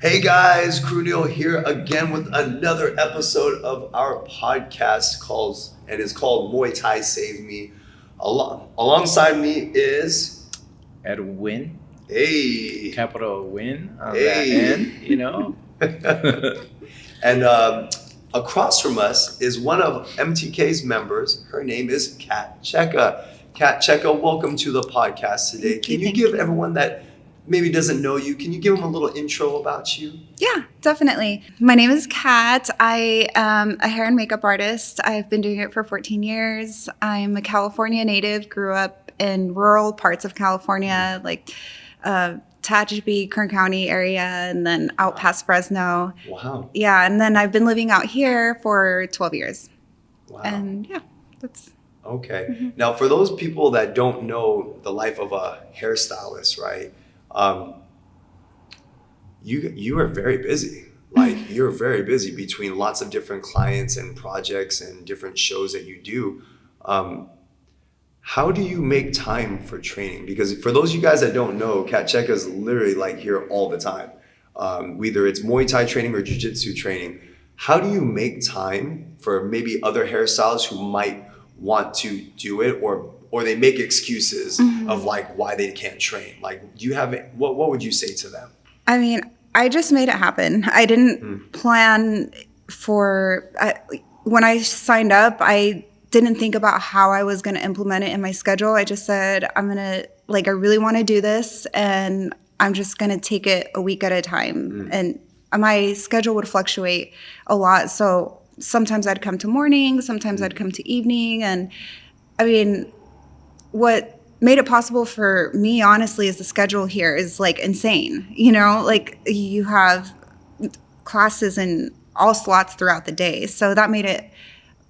Hey guys, Crew Neil here again with another episode of our podcast it's called Muay Thai Save Me. Alongside me is Edwin. Hey. Capital Win on Hey. that end, you know. And across from us is one of MTK's members. Her name is Kat Checa. Kat Checa, welcome to the podcast today. Can you give everyone that maybe doesn't know you, can you give them a little intro about you? Yeah, definitely. My name is Kat. I am a hair and makeup artist. I've been doing it for 14 years. I'm a California native, grew up in rural parts of California, like Tehachapi, Kern County area, and then out past Fresno. Wow. Yeah, and then I've been living out here for 12 years. Wow. And yeah, that's... Okay. Mm-hmm. Now, for those people that don't know the life of a hairstylist, right? You are very busy. Like you're very busy between lots of different clients and projects and different shows that you do. How do you make time for training? Because for those of you guys that don't know, Kat Checa is literally like here all the time. Whether it's Muay Thai training or Jiu-Jitsu training. How do you make time for maybe other hairstylists who might want to do it or they make excuses of like why they can't train? Like, do you have what would you say to them? I mean, I just made it happen. I didn't plan for when I signed up, I didn't think about how I was going to implement it in my schedule. I just said, I really want to do this and I'm just going to take it a week at a time. And my schedule would fluctuate a lot. So sometimes I'd come to morning, sometimes I'd come to evening. And I mean, what made it possible for me, honestly, is the schedule here is like insane. You know, like you have classes in all slots throughout the day. So that made it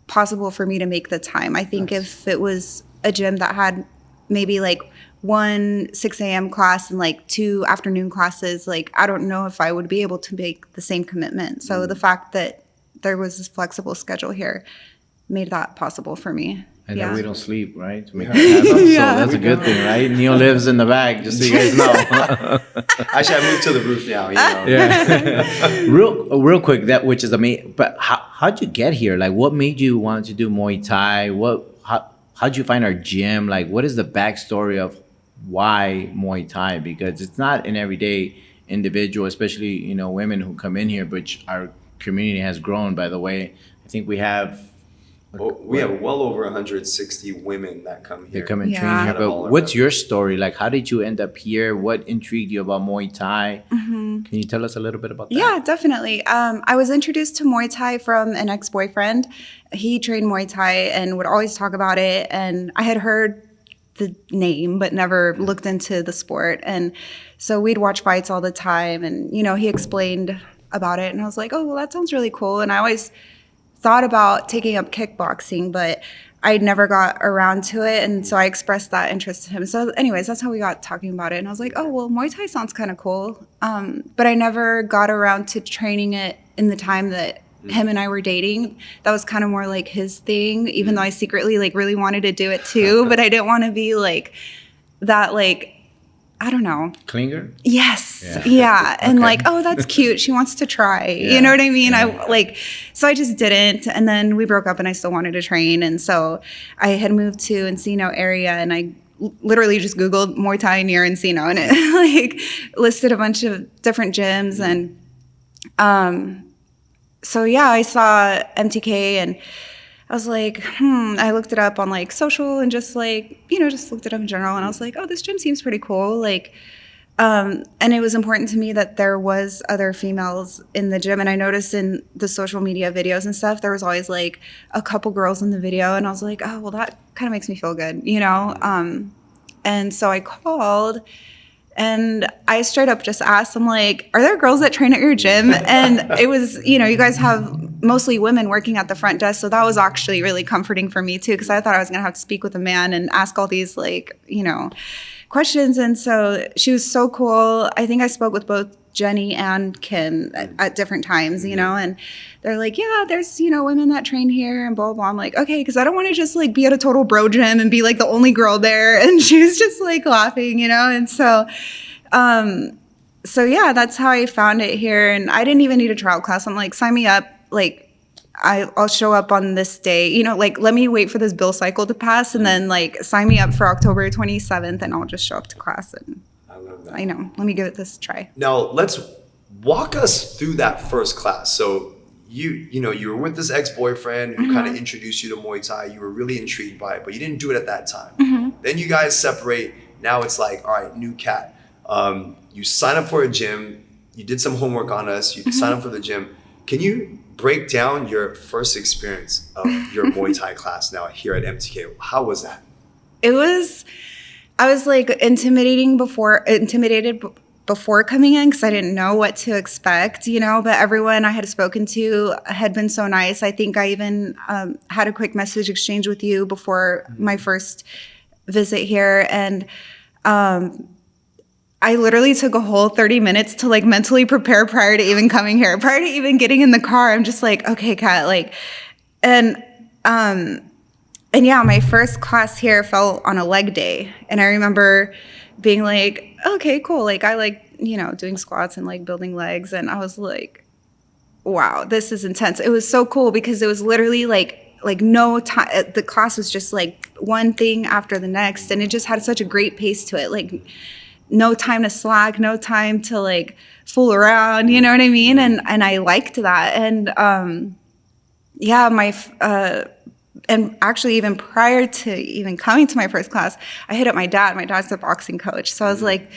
possible for me to make the time. I think if it was a gym that had maybe like one 6 a.m. class and like 2 afternoon classes, like I don't know if I would be able to make the same commitment. So the fact that there was this flexible schedule here made that possible for me. And then we don't sleep, right? To make that happen. So that's a good thing, right? Neil lives in the back, just so you guys know. Actually, I moved to the roof now, you know. Yeah. real quick, that which is amazing. But how'd you get here? Like, what made you want to do Muay Thai? How'd you find our gym? Like, what is the backstory of why Muay Thai? Because it's not an everyday individual, especially, you know, women who come in here, which our community has grown, by the way. I think we have... we have well over 160 women that come here. They come and train here. But what's your story? Like, how did you end up here? What intrigued you about Muay Thai? Can you tell us a little bit about that? Yeah, definitely. I was introduced to Muay Thai from an ex-boyfriend. He trained Muay Thai and would always talk about it. And I had heard the name, but never looked into the sport. And so we'd watch fights all the time. And, you know, he explained about it. And I was like, oh, well, that sounds really cool. And I always thought about taking up kickboxing, but I never got around to it. And so I expressed that interest to him. So anyways, that's how we got talking about it. And I was like, oh, well, Muay Thai sounds kind of cool. But I never got around to training it in the time that him and I were dating. That was kind of more like his thing, even though I secretly like really wanted to do it too. But I didn't want to be like that, like, I don't know. Klinger? Yes. Yeah. And like, oh, that's cute. She wants to try. You know what I mean? So I just didn't. And then we broke up and I still wanted to train. And so I had moved to Encino area and I literally just Googled Muay Thai near Encino and it like listed a bunch of different gyms. And so yeah, I saw MTK and I was like, I looked it up on like social and just like, you know, just looked it up in general. And I was like, oh, this gym seems pretty cool. Like, and it was important to me that there was other females in the gym. And I noticed in the social media videos and stuff, there was always like a couple girls in the video. And I was like, oh, well, that kind of makes me feel good, you know? And so I called and I straight up just asked, I'm like, are there girls that train at your gym? And it was, you know, you guys have mostly women working at the front desk. So that was actually really comforting for me too, because I thought I was going to have to speak with a man and ask all these like, you know, questions. And so she was so cool. I think I spoke with both Jenny and Kim at different times, you know, and they're like, yeah, there's, you know, women that train here and blah, blah, blah. I'm like, okay, because I don't want to just like be at a total bro gym and be like the only girl there. And she was just like laughing, you know, and so so yeah, that's how I found it here. And I didn't even need a trial class. I'm like, sign me up. Like, I'll show up on this day, you know, like, let me wait for this bill cycle to pass and then like sign me up for October 27th and I'll just show up to class. And I love that. I know, let me give it this try. Now let's walk us through that first class. So you know, you were with this ex-boyfriend who kind of introduced you to Muay Thai. You were really intrigued by it, but you didn't do it at that time. Then you guys separate. Now it's like, all right, new Kat. You sign up for a gym. You did some homework on us. You sign up for the gym. Can you break down your first experience of your Muay Thai class now here at MTK? How was that? I was like intimidated before coming in because I didn't know what to expect, you know, but everyone I had spoken to had been so nice. I think I even had a quick message exchange with you before my first visit here. And I literally took a whole 30 minutes to like mentally prepare prior to even coming here. Prior to even getting in the car, I'm just like, okay, Kat, like, and yeah, my first class here fell on a leg day. And I remember being like, okay, cool. Like, I like, you know, doing squats and like building legs. And I was like, wow, this is intense. It was so cool because it was literally like no time. The class was just like one thing after the next. And it just had such a great pace to it. Like, no time to slack, no time to like fool around, you know what I mean? And I liked that. And yeah, and actually even prior to even coming to my first class, I hit up my dad. My dad's a boxing coach. So I was like,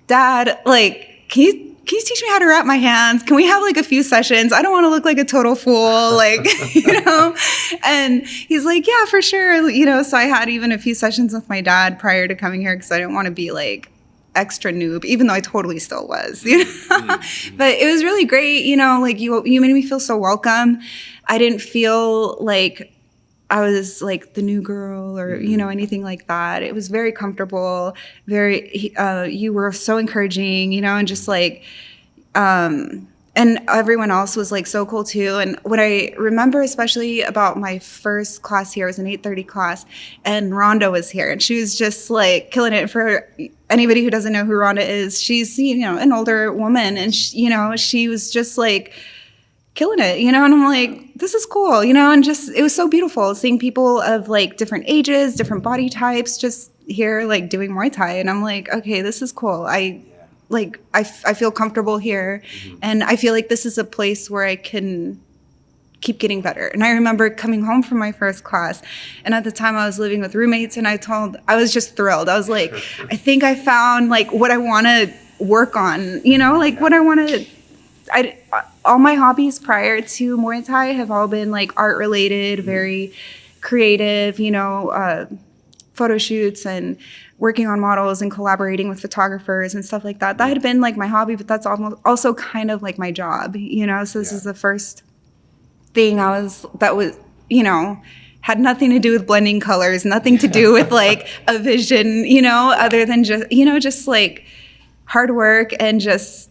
Dad, like, can you teach me how to wrap my hands? Can we have like a few sessions? I don't want to look like a total fool, like, you know? And he's like, yeah, for sure. You know, so I had even a few sessions with my dad prior to coming here because I didn't want to be like extra noob, even though I totally still was, you know? But it was really great. You know, like you made me feel so welcome. I didn't feel like I was like the new girl or, you know, anything like that. It was very comfortable, you were so encouraging, you know, and just like, and everyone else was like so cool too. And what I remember especially about my first class here was an 8:30 class, and Rhonda was here, and she was just like killing it. For anybody who doesn't know who Rhonda is, she's, you know, an older woman, and you know, she was just like killing it, you know, and I'm like, this is cool, you know, and just, it was so beautiful seeing people of like different ages, different body types, just here like doing Muay Thai. And I'm like, okay, this is cool. I feel comfortable here, and I feel like this is a place where I can keep getting better. And I remember coming home from my first class, and at the time I was living with roommates, and I was just thrilled. I was like, I think I found like what I want to work on, you know, like what I want to, all my hobbies prior to Muay Thai have all been like art related, very creative, you know, photo shoots and working on models and collaborating with photographers and stuff like that. That had been like my hobby, but that's also kind of like my job, you know? So this is the first thing that was, you know, had nothing to do with blending colors, nothing to do with like a vision, you know, other than just, you know, just like hard work and just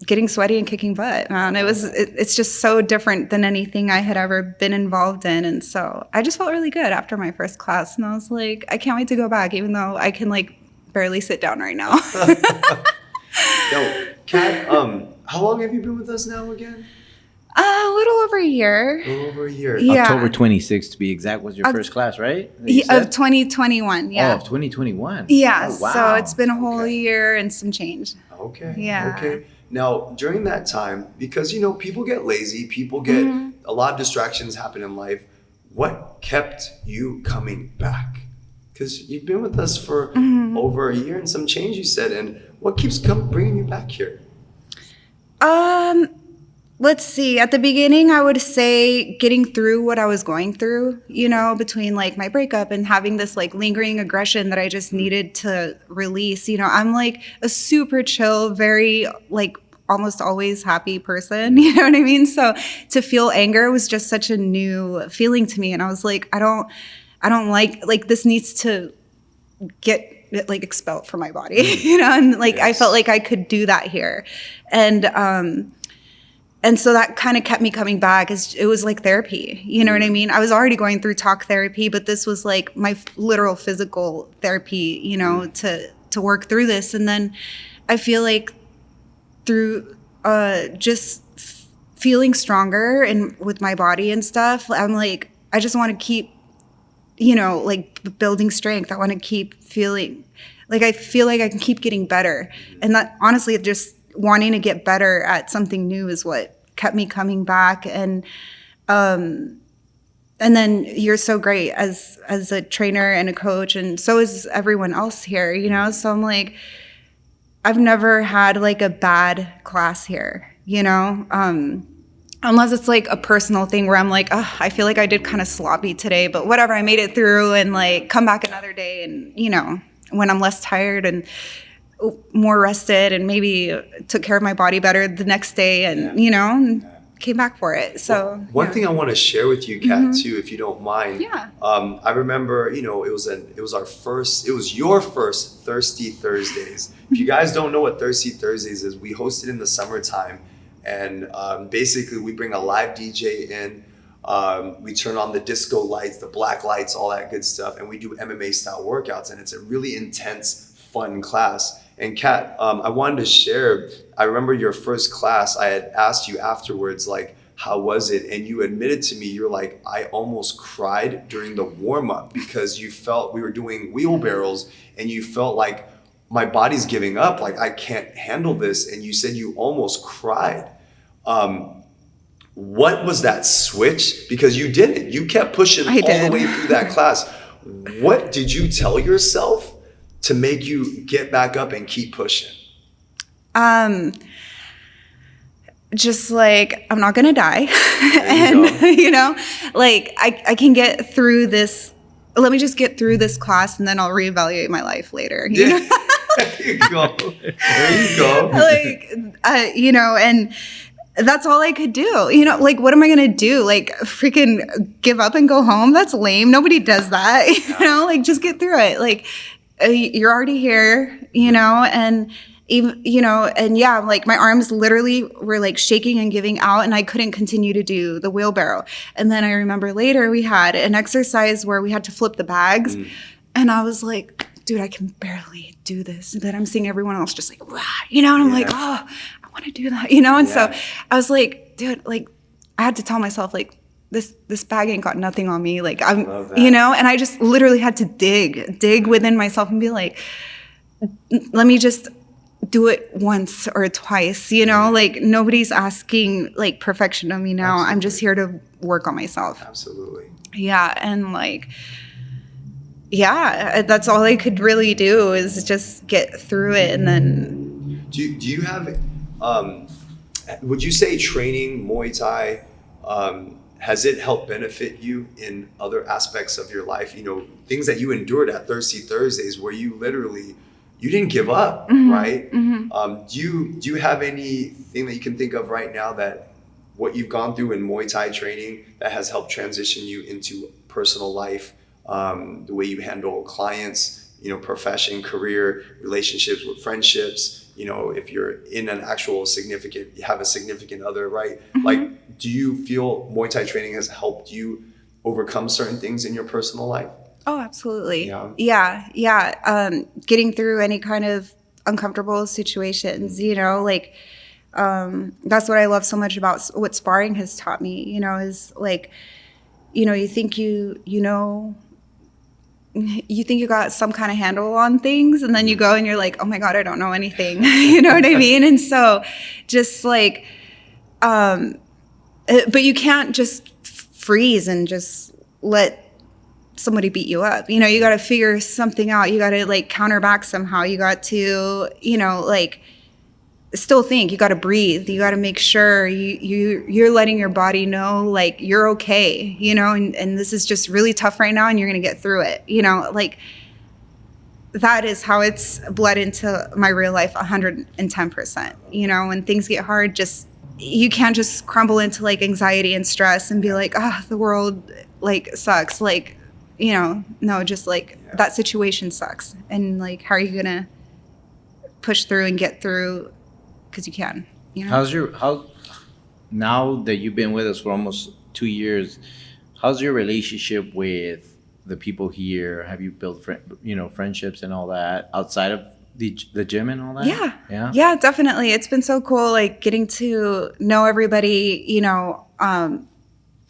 getting sweaty and kicking butt. It's just so different than anything I had ever been involved in. And so I just felt really good after my first class. And I was like, I can't wait to go back, even though I can like barely sit down right now. Yo, Kat, how long have you been with us now again? A little over a year. A little over a year. Yeah. October 26th to be exact was your first class, right? Of 2021, yeah. Oh, of 2021. Yeah, Oh, wow. so it's been a whole year and some change. Okay. Yeah. Okay. Now, during that time, because, you know, people get lazy, people get a lot of distractions happen in life. What kept you coming back? Because you've been with us for over a year and some change, you said. And what keeps bringing you back here? Let's see. At the beginning, I would say getting through what I was going through, you know, between like my breakup and having this like lingering aggression that I just needed to release. You know, I'm like a super chill, very like almost always happy person. You know what I mean? So to feel anger was just such a new feeling to me. And I was like, I don't like this needs to get like expelled from my body, you know? And like, I felt like I could do that here. And so that kind of kept me coming back. It was like therapy. You know what I mean? I was already going through talk therapy, but this was like my literal physical therapy, you know, to work through this. And then I feel like through just feeling stronger and with my body and stuff, I'm like, I just want to keep, like building strength. I want to keep feeling like I feel like I can keep getting better. And that honestly, just wanting to get better at something new is what kept me coming back. And then you're so great as a trainer and a coach, and so is everyone else here, So I'm like, I've never had like a bad class here, unless it's like a personal thing where I'm like, oh, I feel like I did kind of sloppy today, but whatever, I made it through and like come back another day, and when I'm less tired and more rested and maybe took care of my body better the next day, and came back for it. So one thing I want to share with you, Kat, too, if you don't mind. Yeah. I remember, it was your first Thirsty Thursdays. If you guys don't know what Thirsty Thursdays is, we host it in the summertime, and basically we bring a live DJ in. We turn on the disco lights, the black lights, all that good stuff, and we do MMA style workouts, and it's a really intense, fun class. And Kat, I wanted to share, I remember your first class, I had asked you afterwards, like, how was it? And you admitted to me, you're like, I almost cried during the warm-up because you felt we were doing wheelbarrows and you felt like my body's giving up, like I can't handle this. And you said you almost cried. What was that switch? Because you didn't. You kept pushing all the way through that class. What did you tell yourself to make you get back up and keep pushing? Just like, I'm not gonna die. And like I can get through this. Let me just get through this class and then I'll reevaluate my life later. There you go. There you go. Like, and that's all I could do. Like, what am I going to do? Like, freaking give up and go home? That's lame. Nobody does that. Like, just get through it. Like, you're already here, and even, and yeah, like my arms literally were like shaking and giving out, and I couldn't continue to do the wheelbarrow. And then I remember later we had an exercise where we had to flip the bags, and I was like, dude, I can barely do this. And then I'm seeing everyone else just like, wow, and I'm like, oh, I want to do that, and so I was like, dude, like I had to tell myself like, this bag ain't got nothing on me. Like I'm, and I just literally had to dig within myself and be like, let me just do it once or twice, like nobody's asking like perfection of me now. Absolutely. I'm just here to work on myself. Absolutely. Yeah. And like, yeah, that's all I could really do is just get through it. And then do you have, would you say training Muay Thai, has it helped benefit you in other aspects of your life? Things that you endured at Thirsty Thursdays where you literally, you didn't give up, right? Do you have anything that you can think of right now that what you've gone through in Muay Thai training that has helped transition you into personal life, the way you handle clients, profession, career, relationships with friendships, if you're in an actual you have a significant other, right? Like, do you feel Muay Thai training has helped you overcome certain things in your personal life? Oh, absolutely. Yeah. Getting through any kind of uncomfortable situations, like, that's what I love so much about what sparring has taught me, is like, you think you think you got some kind of handle on things, and then you go and you're like, oh my God, I don't know anything. You know what I mean? And so just like, but you can't just freeze and just let somebody beat you up. You got to figure something out. You got to like counter back somehow. You got to, like still think. You got to breathe. You got to make sure you're letting your body know like you're okay, and this is just really tough right now and you're going to get through it. Like that is how it's bled into my real life 110%. When things get hard, you can't just crumble into like anxiety and stress and be like, the world like sucks. Like, no, just like that situation sucks. And like, how are you going to push through and get through? Because you can. Now that you've been with us for almost 2 years, how's your relationship with the people here? Have you built friendships and all that outside of the gym and all that? Yeah, definitely. It's been so cool, like getting to know everybody,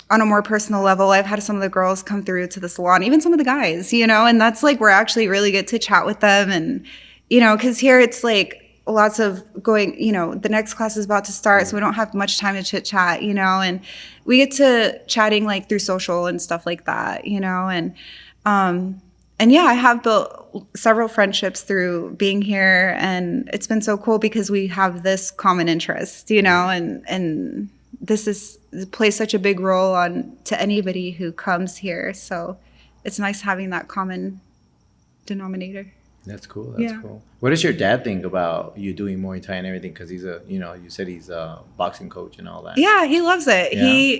on a more personal level. I've had some of the girls come through to the salon, even some of the guys, and that's like where I actually really get to chat with them. And, because here it's like lots of going, the next class is about to start, so we don't have much time to chit chat, and we get to chatting like through social and stuff like that, and yeah, I have built several friendships through being here, and it's been so cool because we have this common interest, and this plays such a big role on to anybody who comes here. So it's nice having that common denominator. That's cool. That's cool. What does your dad think about you doing Muay Thai and everything? Because he's you said he's a boxing coach and all that. Yeah, he loves it.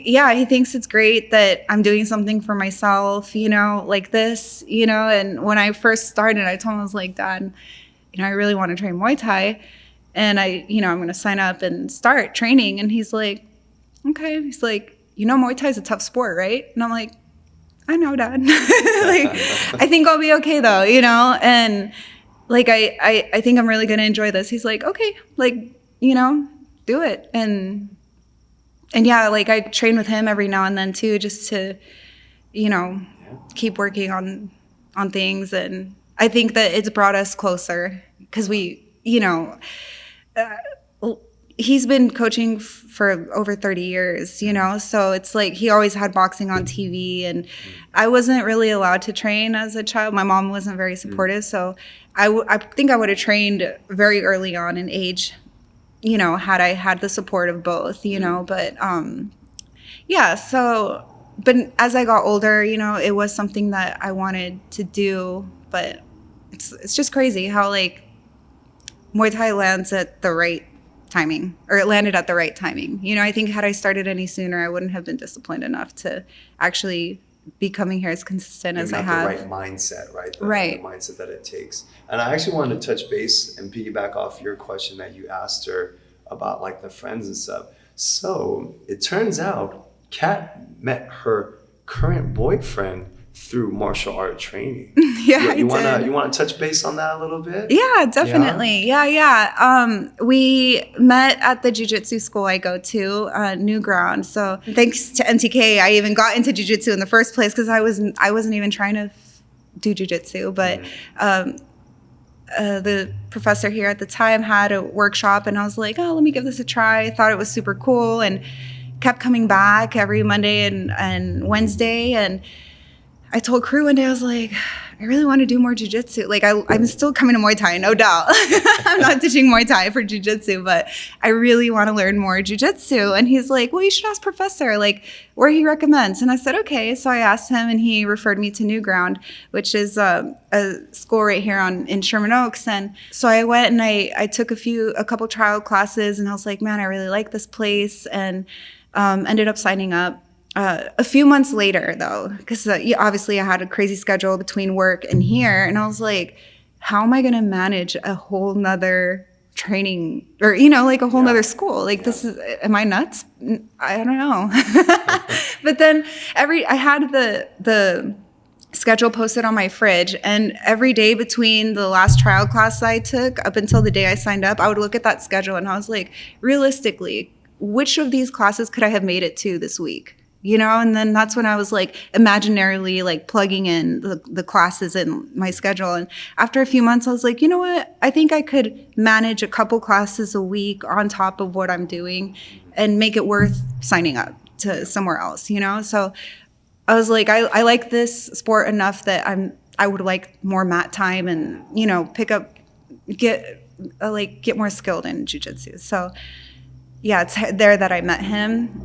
Yeah. He thinks it's great that I'm doing something for myself, like this, and when I first started, I told him, I was like, Dad, I really want to train Muay Thai, and I'm going to sign up and start training. And he's like, okay. He's like, Muay Thai is a tough sport, right? And I'm like, I know, Dad. Like, I think I'll be okay though, and like, I think I'm really going to enjoy this. He's like, okay, like, do it. And yeah, like I train with him every now and then too, just to, keep working on things. And I think that it's brought us closer because we, he's been coaching for over 30 years, so it's like he always had boxing on TV, and I wasn't really allowed to train as a child. My mom wasn't very supportive, so I think I would have trained very early on in age, had I had the support of both, but yeah, so, but as I got older, it was something that I wanted to do, but it's just crazy how like Muay Thai lands at the right timing, or it landed at the right timing. I think had I started any sooner, I wouldn't have been disciplined enough to actually be coming here as consistent as I have. The right mindset, right? Right. The mindset that it takes. And I actually wanted to touch base and piggyback off your question that you asked her about like the friends and stuff. So it turns out Kat met her current boyfriend through martial art training. Yeah, you wanna touch base on that a little bit? Yeah, definitely. Yeah. We met at the jiu-jitsu school I go to, New Ground. So thanks to MTK, I even got into jiu-jitsu in the first place because I wasn't even trying to do jiu-jitsu, but the professor here at the time had a workshop, and I was like, oh, let me give this a try. I thought it was super cool, and kept coming back every Monday and Wednesday. And I told crew one day, I was like, I really want to do more jiu-jitsu. Like I'm still coming to Muay Thai, no doubt. I'm not teaching Muay Thai for jiu-jitsu, but I really want to learn more jiu-jitsu. And he's like, well, you should ask Professor, like where he recommends. And I said, okay. So I asked him, and he referred me to New Ground, which is a school right here in Sherman Oaks. And so I went and I took a couple trial classes, and I was like, man, I really like this place, and ended up signing up. A few months later, though, because obviously I had a crazy schedule between work and here, and I was like, how am I going to manage a whole nother training, or, like a whole nother school? Like, this is, am I nuts? I don't know. But then I had the schedule posted on my fridge, and every day between the last trial class I took up until the day I signed up, I would look at that schedule, and I was like, realistically, which of these classes could I have made it to this week? And then that's when I was like imaginarily like plugging in the classes in my schedule. And after a few months, I was like, you know what? I think I could manage a couple classes a week on top of what I'm doing and make it worth signing up to somewhere else, So I was like, I like this sport enough that I would like more mat time and, get more skilled in jiu-jitsu. So yeah, it's there that I met him.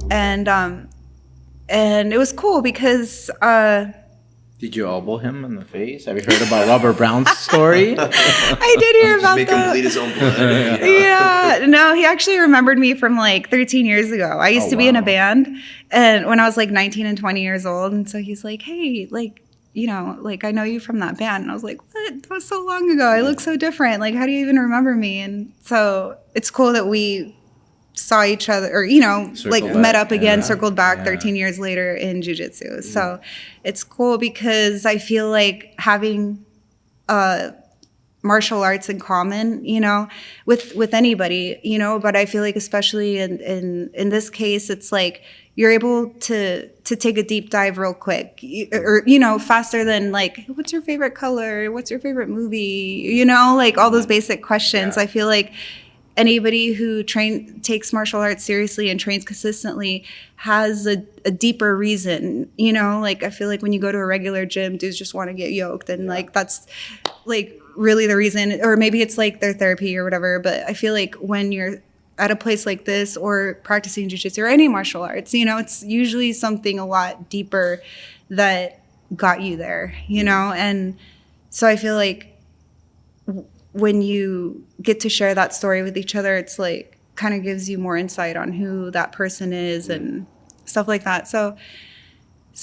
And it was cool because... Did you elbow him in the face? Have you heard about Robert Brown's story? I did hear about that. Make him bleed his own blood. Yeah. No, he actually remembered me from like 13 years ago. I used to be in a band, and when I was like 19 and 20 years old. And so he's like, hey, like, I know you from that band. And I was like, what? That was so long ago. I look so different. Like, how do you even remember me? And so it's cool that we saw each other, or met up again, circled back 13 years later in jiu-jitsu. So it's cool because I feel like having martial arts in common, you know, with anybody, you know, but I feel like especially in this case, it's like you're able to take a deep dive real quick, or, you know, faster than like, what's your favorite color? What's your favorite movie? You know, like all those basic questions. Yeah. I feel like anybody who takes martial arts seriously and trains consistently has a deeper reason, you know, like I feel like when you go to a regular gym, dudes just want to get yoked, and like that's like really the reason, or maybe it's like their therapy or whatever. But I feel like when you're at a place like this or practicing jiu-jitsu or any martial arts, you know, it's usually something a lot deeper that got you there, you know. And so I feel like when you get to share that story with each other, it's like kind of gives you more insight on who that person is and stuff like that. So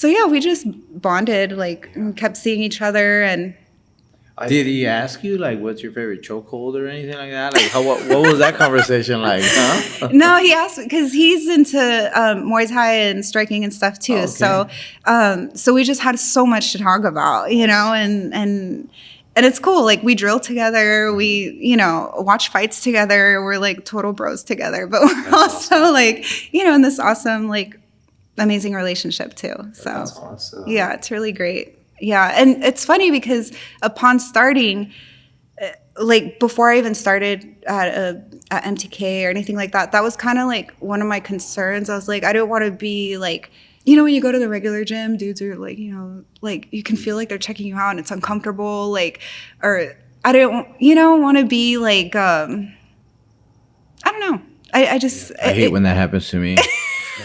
yeah, we just bonded, like, and kept seeing each other. And Did he ask you like what's your favorite chokehold or anything like that? Like what was that conversation like? Huh? No, he asked because he's into Muay Thai and striking and stuff too. Oh, okay. So we just had so much to talk about, you know, and it's cool. Like we drill together, we, you know, watch fights together. We're like total bros together, but we're also like, you know, in this awesome, like amazing relationship too. So That's awesome. yeah, it's really great. Yeah. And it's funny because upon starting, like before I even started at MTK or anything like that, that was kind of like one of my concerns. I was like, I don't want to be like, you know, when you go to the regular gym, dudes are like, you know, like you can feel like they're checking you out and it's uncomfortable. Like, or I don't, you know, want to be like, I don't know. I just, I hate when that happens to me.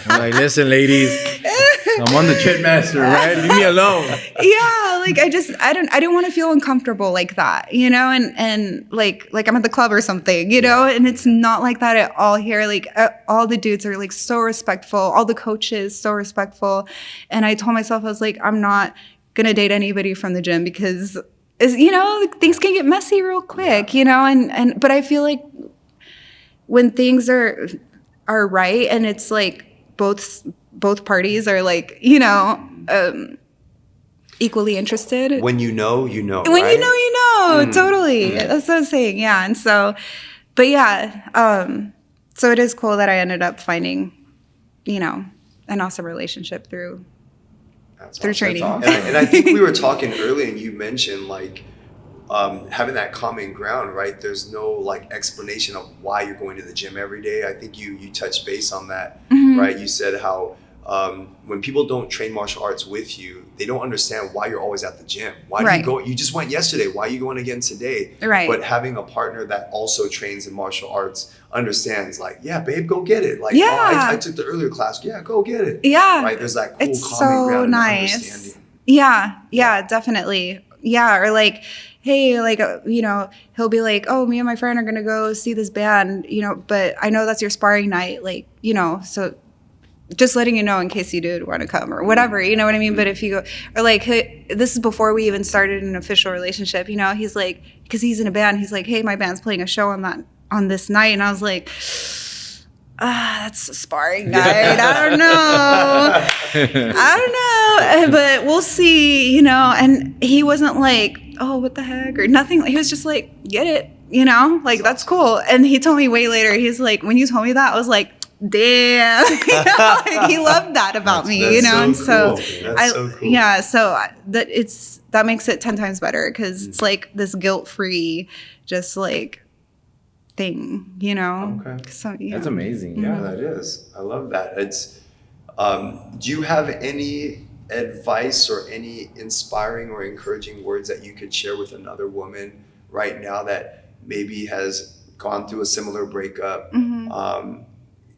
I'm like, listen, ladies, I'm on the Chit Master, right? Leave me alone. Yeah, like I didn't want to feel uncomfortable like that, you know, and like I'm at the club or something, you know, and it's not like that at all here. Like all the dudes are like so respectful, all the coaches so respectful, and I told myself, I was like, I'm not gonna date anybody from the gym because, you know, things can get messy real quick, you know, and but I feel like when things are right and it's like both parties are like, you know, equally interested. When you know, When right? you know, totally. That's what I'm saying. Yeah. And so, but yeah, so it is cool that I ended up finding, you know, an awesome relationship through training. That's awesome. And I think we were talking earlier and you mentioned like having that common ground, right? There's no like explanation of why you're going to the gym every day. I think you touched base on that, right? You said how when people don't train martial arts with you, they don't understand why you're always at the gym. Why do you go? You just went yesterday. Why are you going again today? Right. But having a partner that also trains in martial arts understands like, yeah, babe, go get it. Like, Yeah. oh, I took the earlier class. Yeah, go get it. Yeah. Right. There's that cool It's common so ground and nice. understanding. Yeah, definitely. Yeah, or like, hey, like, you know, he'll be like, oh, me and my friend are going to go see this band, you know, but I know that's your sparring night, like, you know, so just letting you know in case you did want to come or whatever, you know what I mean? But if you go, or like, hey, this is before we even started an official relationship, you know, he's like, because he's in a band, he's like, hey, my band's playing a show on this night. And I was like, that's a sparring night. I don't know, but we'll see, you know. And he wasn't like, oh, what the heck, or nothing. He was just like, get it, you know, like that's cool. And he told me way later, he's like, when you told me that, I was like, damn, you know, like, he loved that about me, you know. And so That's so cool. yeah, so that makes it 10 times better because it's like this guilt-free, just like thing, you know. Okay. So yeah, That's amazing. Yeah, that is. I love that. It's. Do you have any advice or any inspiring or encouraging words that you could share with another woman right now that maybe has gone through a similar breakup,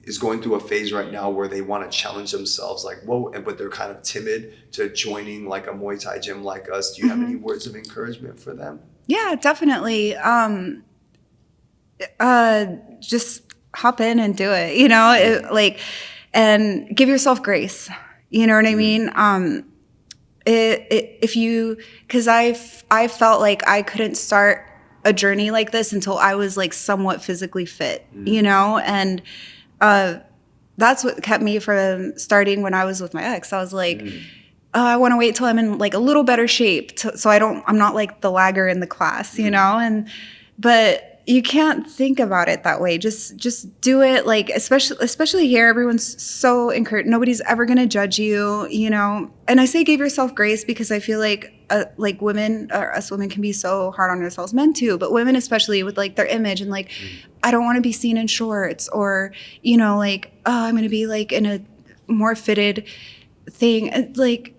is going through a phase right now where they want to challenge themselves, like, whoa, but they're kind of timid to joining like a Muay Thai gym like us? Do you have any words of encouragement for them? Yeah, definitely. Just hop in and do it, you know, and give yourself grace. You know what I mean? Because I felt like I couldn't start a journey like this until I was like somewhat physically fit, you know, and that's what kept me from starting when I was with my ex. I was like, I want to wait till I'm in like a little better shape so I'm not like the lagger in the class, you know? But you can't think about it that way. Just do it. Like, especially here, everyone's so encouraged. Nobody's ever going to judge you, you know? And I say give yourself grace because I feel like women, or us women, can be so hard on ourselves, men too, but women especially, with like their image and like, I don't want to be seen in shorts, or, you know, like, oh, I'm going to be like in a more fitted thing. Like,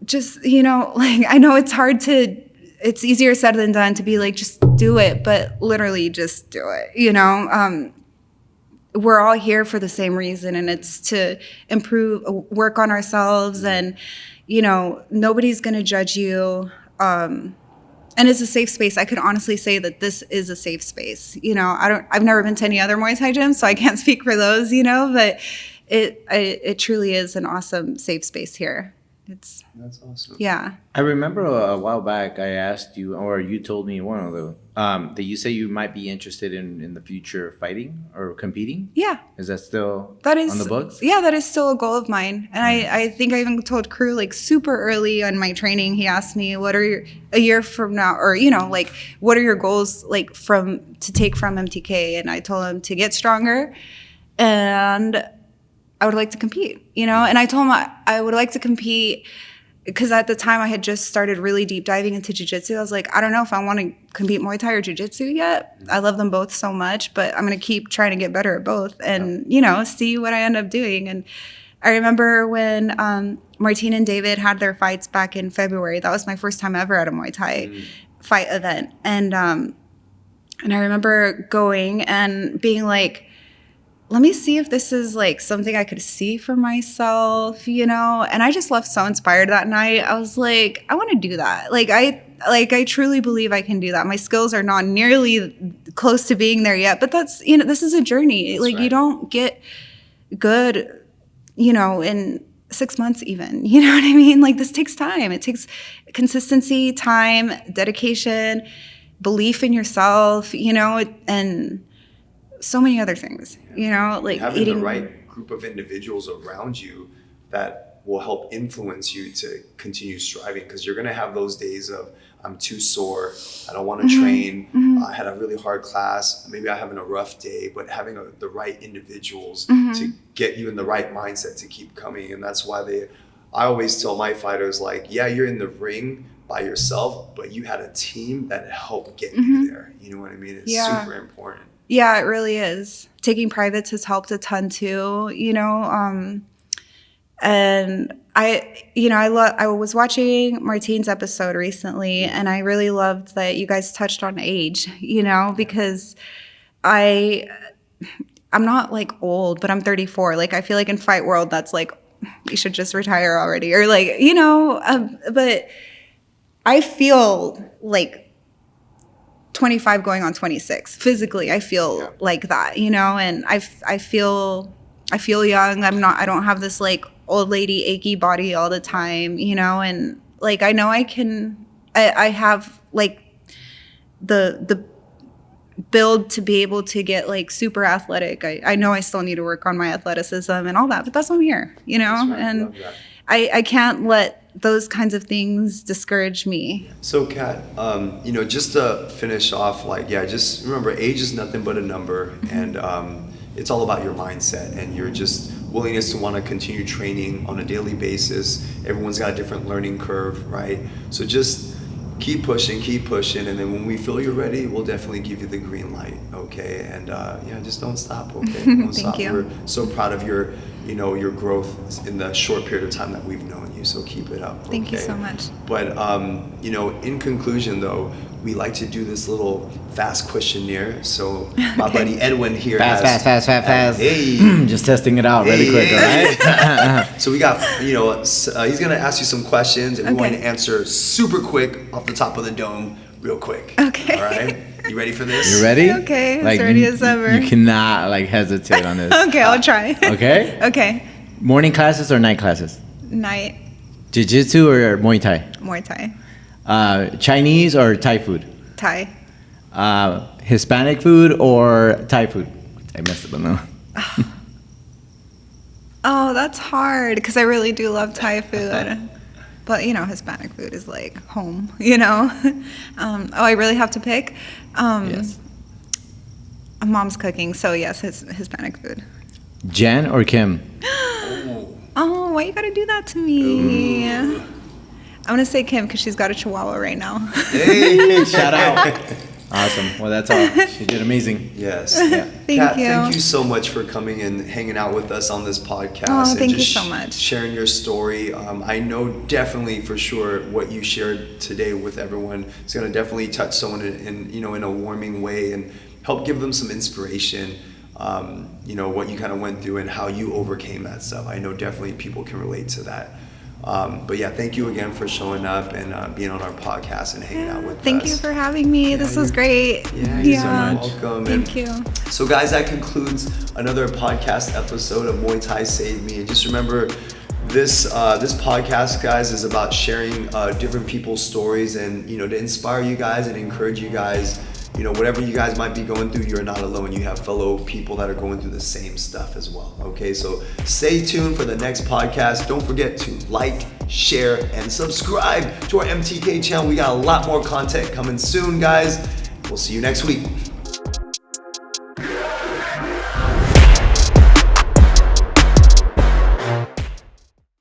just, you know, like, I know it's easier said than done to be like, just do it, but literally just do it, you know? We're all here for the same reason, and it's to improve, work on ourselves, and, you know, nobody's going to judge you. And it's a safe space. I could honestly say that this is a safe space. You know, I've never been to any other Muay Thai gyms, so I can't speak for those, you know, but it truly is an awesome safe space here. That's awesome. Yeah. I remember a while back I asked you, or you told me one of the that you say you might be interested in the future fighting or competing. Yeah. Is that still on the books? Yeah, that is still a goal of mine. And I think I even told Crew like super early on my training, he asked me, what are a year from now, or, you know, like, what are your goals like to take from MTK? And I told him to get stronger, and I would like to compete, you know? And I told him I would like to compete because at the time I had just started really deep diving into jiu-jitsu. I was like, I don't know if I want to compete Muay Thai or jiu-jitsu yet. I love them both so much, but I'm going to keep trying to get better at both and, you know, see what I end up doing. And I remember when Martine and David had their fights back in February. That was my first time ever at a Muay Thai fight event. And I remember going and being like, let me see if this is like something I could see for myself, you know? And I just left so inspired that night. I was like, I want to do that. I truly believe I can do that. My skills are not nearly close to being there yet, but that's, you know, this is a journey. That's like, right. You don't get good, you know, in 6 months even, you know what I mean? Like, this takes time. It takes consistency, time, dedication, belief in yourself, you know, and so many other things, you know, like having eating the right group of individuals around you that will help influence you to continue striving, because you're going to have those days of, I'm too sore, I don't want to train, I had a really hard class, maybe I'm having a rough day, but having the right individuals to get you in the right mindset to keep coming. And that's why I always tell my fighters, like, yeah, you're in the ring by yourself, but you had a team that helped get you there. You know what I mean? It's super important. Yeah, it really is. Taking privates has helped a ton too, you know. And I was watching Martine's episode recently, and I really loved that you guys touched on age, you know, because I'm not like old, but I'm 34. Like, I feel like in fight world, that's like, you should just retire already, or like, you know, but I feel like 25 going on 26 physically. I feel like that, you know, and I feel young. I don't have this like old lady achy body all the time, you know, and like, I know I have like the build to be able to get like super athletic. I know I still need to work on my athleticism and all that, but that's why I'm here, you know, right. And I can't let those kinds of things discourage me. So Kat, you know, just to finish off, like, yeah, just remember, age is nothing but a number, and it's all about your mindset and your just willingness to want to continue training on a daily basis. Everyone's got a different learning curve, right? So just keep pushing, and then when we feel you're ready, we'll definitely give you the green light, okay? And yeah, just don't stop, okay? Don't stop. You. We're so proud of your growth in the short period of time that we've known you, so keep it up. Thank you so much. But you know, in conclusion though, we like to do this little fast questionnaire. So my buddy Edwin here fast. Hey. Just testing it out really quick, all right? So we got, you know, he's gonna ask you some questions, and we want you to answer super quick off the top of the dome, real quick. Okay. All right. You ready for this? You ready? Okay. Like, as ready as ever. You cannot like hesitate on this. Okay, I'll try. Okay. Okay. Morning classes or night classes? Night. Jiu-jitsu or Muay Thai? Muay Thai. Chinese or Thai food? Thai. Hispanic food or Thai food? I messed up on that. Oh, that's hard because I really do love Thai food. But, you know, Hispanic food is like home, you know? I really have to pick? Yes. Mom's cooking, so yes, Hispanic food. Jen or Kim? Oh, why you gotta do that to me? I'm gonna say Kim because she's got a chihuahua right now. Hey, Shout out. Awesome. Well, that's all. She did amazing. Yes. Yeah. Kat, you. thank you so much for coming and hanging out with us on this podcast. Oh, and thank you just so much. Sharing your story. I know definitely for sure what you shared today with everyone is going to definitely touch someone in a warming way and help give them some inspiration. What you kind of went through and how you overcame that stuff. I know definitely people can relate to that. But yeah, thank you again for showing up and being on our podcast and hanging out with us. Thank you for having me. Yeah, This was great. Yeah, you're so much. welcome. Thank you. So guys, that concludes another podcast episode of Muay Thai Save Me. And just remember, this podcast, guys, is about sharing different people's stories and, to inspire you guys and encourage you guys. Whatever you guys might be going through, you're not alone. You have fellow people that are going through the same stuff as well. Okay, so stay tuned for the next podcast. Don't forget to like, share, and subscribe to our MTK channel. We got a lot more content coming soon, guys. We'll see you next week.